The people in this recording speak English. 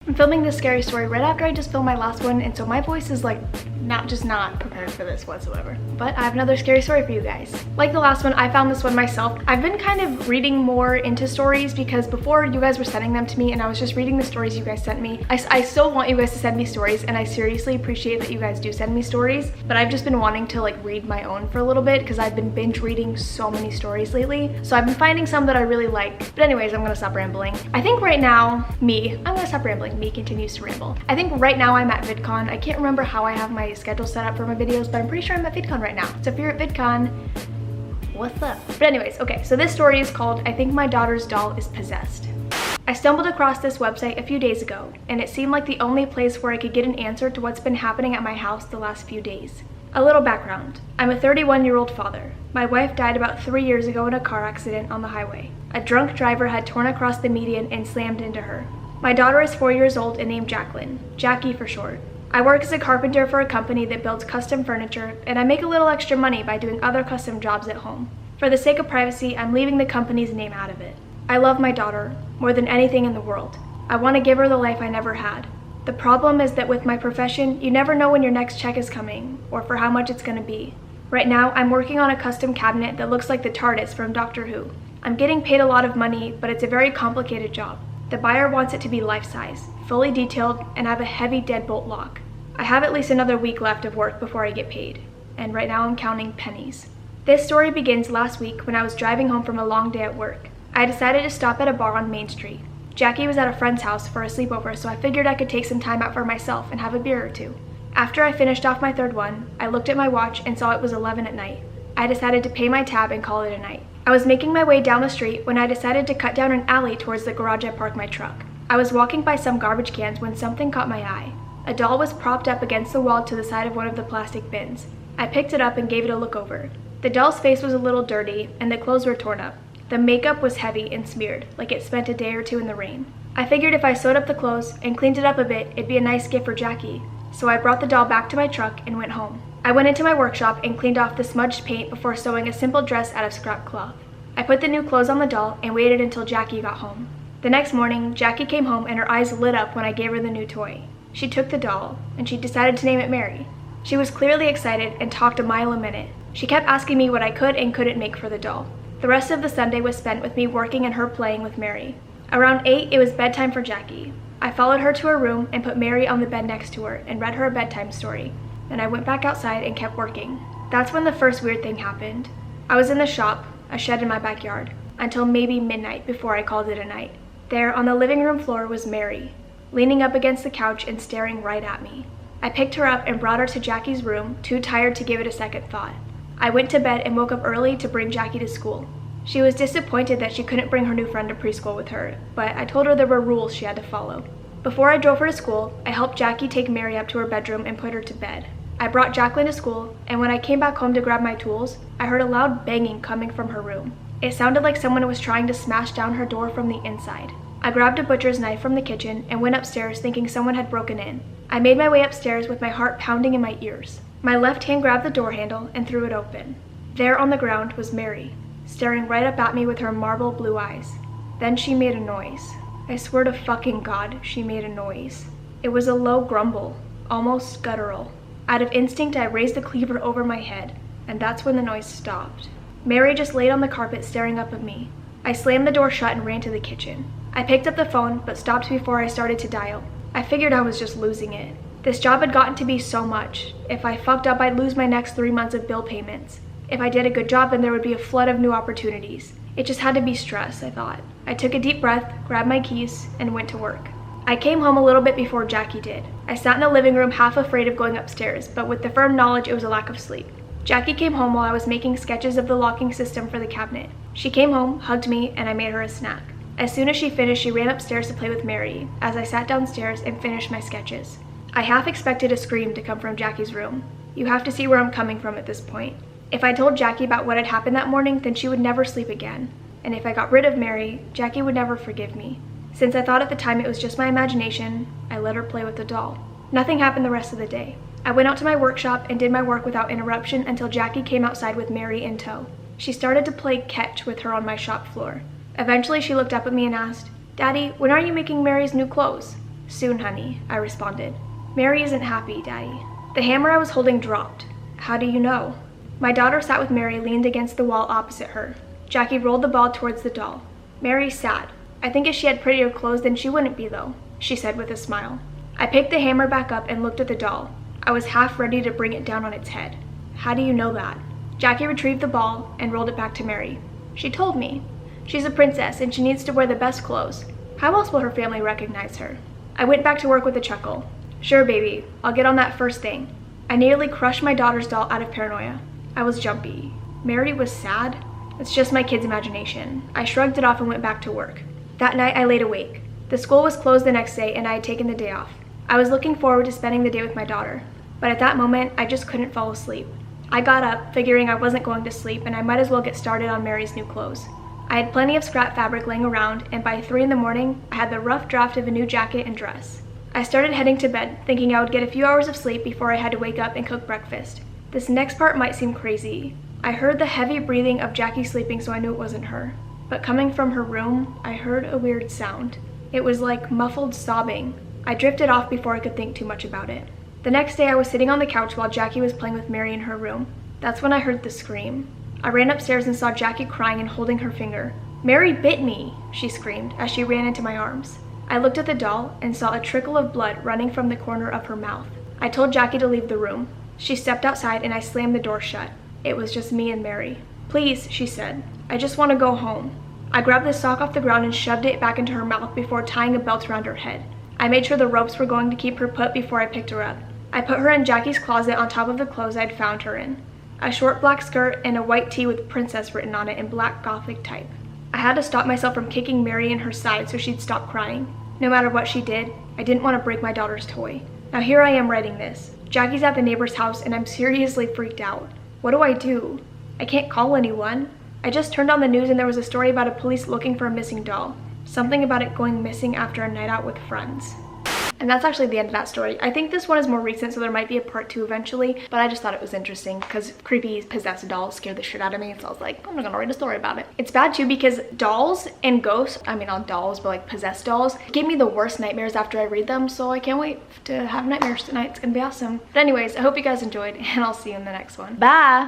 I'm filming this scary story right after I just filmed my last one, and so my voice is like not prepared for this whatsoever. But I have another scary story for you guys. Like the last one, I found this one myself. I've been kind of reading more into stories because before you guys were sending them to me and I was just reading the stories you guys sent me. I still want you guys to send me stories, and I seriously appreciate that you guys do send me stories, but I've just been wanting to like read my own for a little bit because I've been binge reading so many stories lately. So I've been finding some that I really like. But anyways, I'm gonna stop rambling. I think right now, I'm gonna stop rambling. Me continues to ramble. I think right now I'm at VidCon. I can't remember how I have my schedule set up for my videos, but I'm pretty sure I'm at VidCon right now. So if you're at VidCon, what's up? But anyways, okay, so this story is called I Think My Daughter's Doll is Possessed. I stumbled across this website a few days ago, and it seemed like the only place where I could get an answer to what's been happening at my house the last few days. A little background. I'm a 31-year-old father. My wife died about 3 years ago in a car accident on the highway. A drunk driver had torn across the median and slammed into her. My daughter is 4 years old and named Jacqueline, Jackie for short. I work as a carpenter for a company that builds custom furniture, and I make a little extra money by doing other custom jobs at home. For the sake of privacy, I'm leaving the company's name out of it. I love my daughter more than anything in the world. I want to give her the life I never had. The problem is that with my profession, you never know when your next check is coming or for how much it's going to be. Right now, I'm working on a custom cabinet that looks like the TARDIS from Doctor Who. I'm getting paid a lot of money, but it's a very complicated job. The buyer wants it to be life-size, fully detailed, and have a heavy deadbolt lock. I have at least another week left of work before I get paid, and right now I'm counting pennies. This story begins last week when I was driving home from a long day at work. I decided to stop at a bar on Main Street. Jackie was at a friend's house for a sleepover, so I figured I could take some time out for myself and have a beer or two. After I finished off my third one, I looked at my watch and saw it was 11 at night. I decided to pay my tab and call it a night. I was making my way down the street when I decided to cut down an alley towards the garage I parked my truck. I was walking by some garbage cans when something caught my eye. A doll was propped up against the wall to the side of one of the plastic bins. I picked it up and gave it a look over. The doll's face was a little dirty and the clothes were torn up. The makeup was heavy and smeared, like it spent a day or two in the rain. I figured if I sewed up the clothes and cleaned it up a bit, it'd be a nice gift for Jackie. So I brought the doll back to my truck and went home. I went into my workshop and cleaned off the smudged paint before sewing a simple dress out of scrap cloth. I put the new clothes on the doll and waited until Jackie got home. The next morning, Jackie came home and her eyes lit up when I gave her the new toy. She took the doll, and she decided to name it Mary. She was clearly excited and talked a mile a minute. She kept asking me what I could and couldn't make for the doll. The rest of the Sunday was spent with me working and her playing with Mary. Around 8, it was bedtime for Jackie. I followed her to her room and put Mary on the bed next to her and read her a bedtime story. Then I went back outside and kept working. That's when the first weird thing happened. I was in the shop, a shed in my backyard, until maybe midnight before I called it a night. There, on the living room floor, was Mary, leaning up against the couch and staring right at me. I picked her up and brought her to Jackie's room, too tired to give it a second thought. I went to bed and woke up early to bring Jackie to school. She was disappointed that she couldn't bring her new friend to preschool with her, but I told her there were rules she had to follow. Before I drove her to school, I helped Jackie take Mary up to her bedroom and put her to bed. I brought Jacqueline to school, and when I came back home to grab my tools, I heard a loud banging coming from her room. It sounded like someone was trying to smash down her door from the inside. I grabbed a butcher's knife from the kitchen and went upstairs thinking someone had broken in. I made my way upstairs with my heart pounding in my ears. My left hand grabbed the door handle and threw it open. There on the ground was Mary, staring right up at me with her marble blue eyes. Then she made a noise. I swear to fucking God, she made a noise. It was a low grumble, almost guttural. Out of instinct, I raised the cleaver over my head, and that's when the noise stopped. Mary just laid on the carpet staring up at me. I slammed the door shut and ran to the kitchen. I picked up the phone, but stopped before I started to dial. I figured I was just losing it. This job had gotten to be so much. If I fucked up, I'd lose my next 3 months of bill payments. If I did a good job, then there would be a flood of new opportunities. It just had to be stress, I thought. I took a deep breath, grabbed my keys, and went to work. I came home a little bit before Jackie did. I sat in the living room half afraid of going upstairs, but with the firm knowledge it was a lack of sleep. Jackie came home while I was making sketches of the locking system for the cabinet. She came home, hugged me, and I made her a snack. As soon as she finished, she ran upstairs to play with Mary, as I sat downstairs and finished my sketches. I half expected a scream to come from Jackie's room. You have to see where I'm coming from at this point. If I told Jackie about what had happened that morning, then she would never sleep again. And if I got rid of Mary, Jackie would never forgive me. Since I thought at the time it was just my imagination, I let her play with the doll. Nothing happened the rest of the day. I went out to my workshop and did my work without interruption until Jackie came outside with Mary in tow. She started to play catch with her on my shop floor. Eventually she looked up at me and asked, "Daddy, when are you making Mary's new clothes?" Soon, honey, I responded. Mary isn't happy, Daddy. The hammer I was holding dropped. How do you know? My daughter sat with Mary leaned against the wall opposite her. Jackie rolled the ball towards the doll. Mary's sad. I think if she had prettier clothes, then she wouldn't be though, she said with a smile. I picked the hammer back up and looked at the doll. I was half ready to bring it down on its head. How do you know that? Jackie retrieved the ball and rolled it back to Mary. She told me. She's a princess and she needs to wear the best clothes. How else will her family recognize her? I went back to work with a chuckle. Sure, baby, I'll get on that first thing. I nearly crushed my daughter's doll out of paranoia. I was jumpy. Mary was sad? It's just my kid's imagination. I shrugged it off and went back to work. That night I laid awake. The school was closed the next day and I had taken the day off. I was looking forward to spending the day with my daughter. But at that moment, I just couldn't fall asleep. I got up, figuring I wasn't going to sleep and I might as well get started on Mary's new clothes. I had plenty of scrap fabric laying around and by 3 in the morning, I had the rough draft of a new jacket and dress. I started heading to bed, thinking I would get a few hours of sleep before I had to wake up and cook breakfast. This next part might seem crazy. I heard the heavy breathing of Jackie sleeping, so I knew it wasn't her. But coming from her room, I heard a weird sound. It was like muffled sobbing. I drifted off before I could think too much about it. The next day I was sitting on the couch while Jackie was playing with Mary in her room. That's when I heard the scream. I ran upstairs and saw Jackie crying and holding her finger. Mary bit me, she screamed as she ran into my arms. I looked at the doll and saw a trickle of blood running from the corner of her mouth. I told Jackie to leave the room. She stepped outside and I slammed the door shut. It was just me and Mary. Please, she said. I just want to go home. I grabbed the sock off the ground and shoved it back into her mouth before tying a belt around her head. I made sure the ropes were going to keep her put before I picked her up. I put her in Jackie's closet on top of the clothes I'd found her in. A short black skirt and a white tee with princess written on it in black gothic type. I had to stop myself from kicking Mary in her side so she'd stop crying. No matter what she did, I didn't want to break my daughter's toy. Now here I am writing this. Jackie's at the neighbor's house and I'm seriously freaked out. What do I do? I can't call anyone. I just turned on the news and there was a story about a police looking for a missing doll. Something about it going missing after a night out with friends. And that's actually the end of that story. I think this one is more recent, so there might be a part 2 eventually, but I just thought it was interesting because creepy possessed dolls scared the shit out of me, so I was like, I'm not gonna write a story about it. It's bad too because dolls and ghosts, I mean not dolls, but like possessed dolls, give me the worst nightmares after I read them, so I can't wait to have nightmares tonight. It's gonna be awesome. But anyways, I hope you guys enjoyed and I'll see you in the next one. Bye!